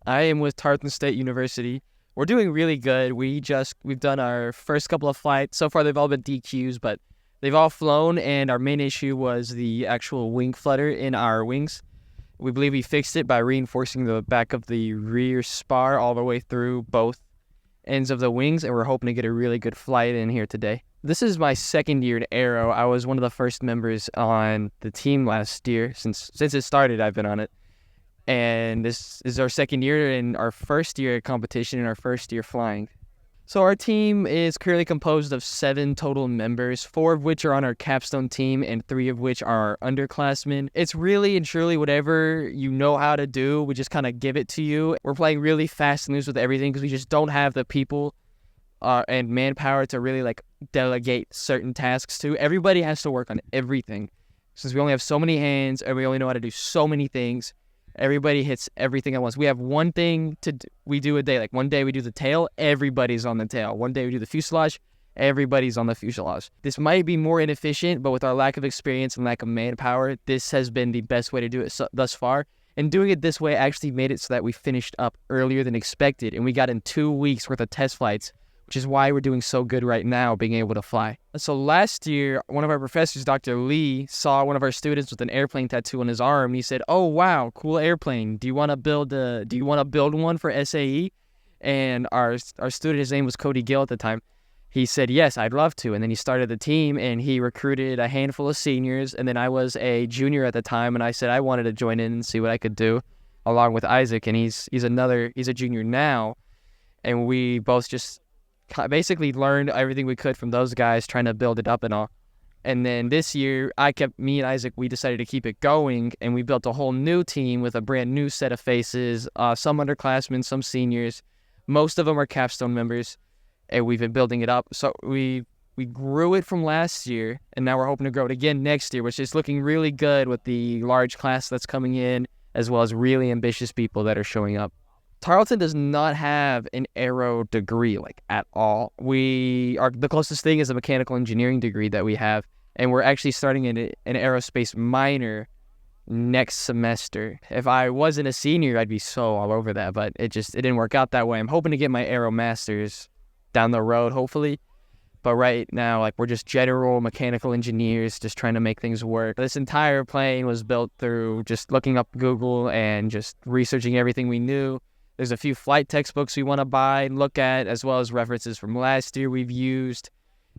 I am with Tarleton State University. We're doing really good. We've done our first couple of flights. So far they've all been DQs, but they've all flown, and our main issue was the actual wing flutter in our wings. We believe we fixed it by reinforcing the back of the rear spar all the way through both ends of the wings, and we're hoping to get a really good flight in here today. This is my second year in Aero. I was one of the first members on the team last year. Since it started, I've been on it. And this is our second year and our first year at competition and our first year flying. So our team is currently composed of 7 total members, 4 of which are on our capstone team and 3 of which are our underclassmen. It's really and truly whatever you know how to do, we just kind of give it to you. We're playing really fast and loose with everything because we just don't have the people and manpower to really like delegate certain tasks to. Everybody has to work on everything. Since we only have so many hands and we only know how to do so many things, everybody hits everything at once. We have one thing we do a day. Like one day we do the tail, everybody's on the tail. One day we do the fuselage, everybody's on the fuselage. This might be more inefficient, but with our lack of experience and lack of manpower, this has been the best way to do it thus far. And doing it this way actually made it so that we finished up earlier than expected, and we got in 2 weeks worth of test flights, which is why we're doing so good right now, being able to fly. So last year, one of our professors, Dr. Lee, saw one of our students with an airplane tattoo on his arm, and he said, "Oh wow, cool airplane. Do you want to build one for SAE?" And our student, his name was Cody Gill at the time. He said, "Yes, I'd love to." And then he started the team, and he recruited a handful of seniors. And then I was a junior at the time, and I said I wanted to join in and see what I could do, along with Isaac. And he's a junior now, and we both just basically learned everything we could from those guys, trying to build it up and all. And then this year, me and Isaac, we decided to keep it going, and we built a whole new team with a brand new set of faces, some underclassmen, some seniors. Most of them are capstone members, and we've been building it up. So we grew it from last year, and now we're hoping to grow it again next year, which is looking really good with the large class that's coming in, as well as really ambitious people that are showing up. Tarleton does not have an aero degree, like, at all. The closest thing is a mechanical engineering degree that we have, and we're actually starting an aerospace minor next semester. If I wasn't a senior, I'd be so all over that, but it didn't work out that way. I'm hoping to get my aero master's down the road, hopefully. But right now, like, we're just general mechanical engineers just trying to make things work. This entire plane was built through just looking up Google and just researching everything we knew. There's a few flight textbooks we want to buy and look at, as well as references from last year we've used.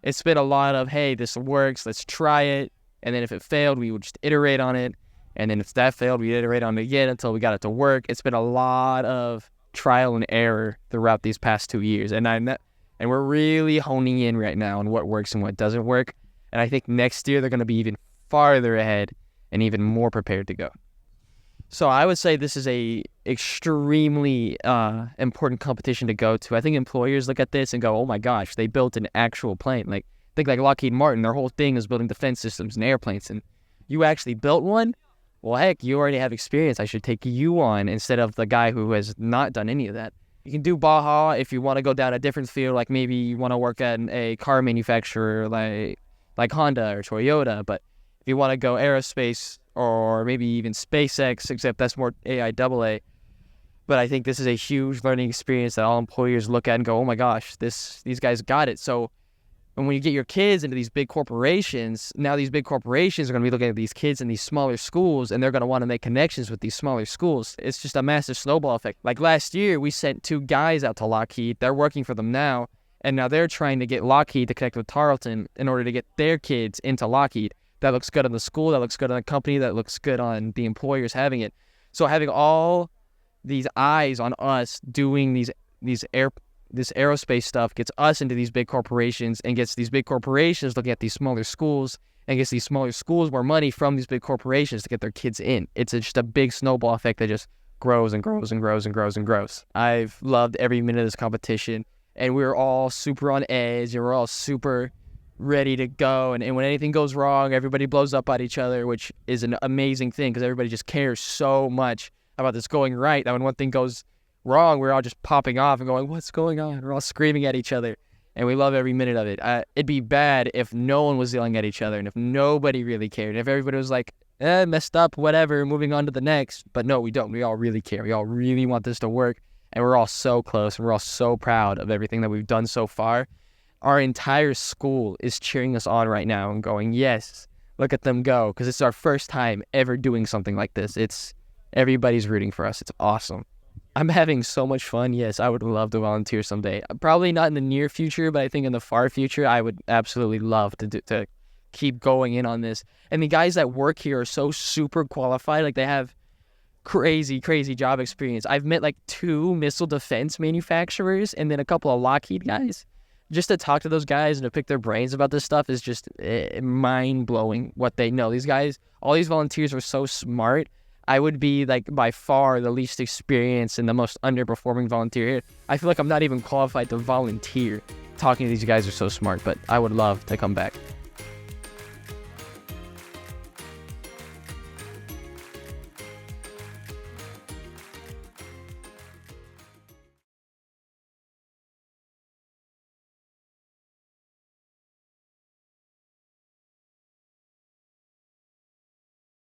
It's been a lot of, hey, this works, let's try it. And then if it failed, we would just iterate on it. And then if that failed, we'd iterate on it again until we got it to work. It's been a lot of trial and error throughout these past 2 years. And we're really honing in right now on what works and what doesn't work. And I think next year they're going to be even farther ahead and even more prepared to go. So I would say this is a extremely important competition to go to. I think employers look at this and go, "Oh my gosh, they built an actual plane." Like, think like Lockheed Martin, their whole thing is building defense systems and airplanes, and you actually built one? Well, heck, you already have experience. I should take you on instead of the guy who has not done any of that. You can do Baja if you want to go down a different field, like maybe you want to work at a car manufacturer like Honda or Toyota, but if you want to go aerospace or maybe even SpaceX, except that's more AIAA. But I think this is a huge learning experience that all employers look at and go, "Oh my gosh, these guys got it." So, and when you get your kids into these big corporations, now these big corporations are going to be looking at these kids in these smaller schools, and they're going to want to make connections with these smaller schools. It's just a massive snowball effect. Like last year, we sent 2 guys out to Lockheed. They're working for them now, and now they're trying to get Lockheed to connect with Tarleton in order to get their kids into Lockheed. That looks good on the school, that looks good on the company, that looks good on the employers having it. So having all these eyes on us doing this aerospace stuff gets us into these big corporations and gets these big corporations looking at these smaller schools and gets these smaller schools more money from these big corporations to get their kids in. It's just a big snowball effect that just grows and grows and grows and grows and grows. I've loved every minute of this competition, and we're all super on edge, and we're all super ready to go, and when anything goes wrong, everybody blows up at each other, which is an amazing thing because everybody just cares so much about this going right that when one thing goes wrong, we're all just popping off and going, "What's going on?" We're all screaming at each other, and we love every minute of it. It'd be bad if no one was yelling at each other and if nobody really cared, if everybody was like messed up, whatever, moving on to the next. But no, we don't. We all really care. We all really want this to work. And we're all so close. And we're all so proud of everything that we've done so far. Our entire school is cheering us on right now and going, yes, look at them go. Because it's our first time ever doing something like this. Everybody's rooting for us. It's awesome. I'm having so much fun. Yes, I would love to volunteer someday. Probably not in the near future, but I think in the far future, I would absolutely love to keep going in on this. And the guys that work here are so super qualified. Like, they have crazy job experience. I've met like 2 missile defense manufacturers and then a couple of Lockheed guys. Just to talk to those guys and to pick their brains about this stuff is just mind-blowing what they know. These guys, all these volunteers are so smart. I would be like by far the least experienced and the most underperforming volunteer here. I feel like I'm not even qualified to volunteer. Talking to these guys are so smart, but I would love to come back.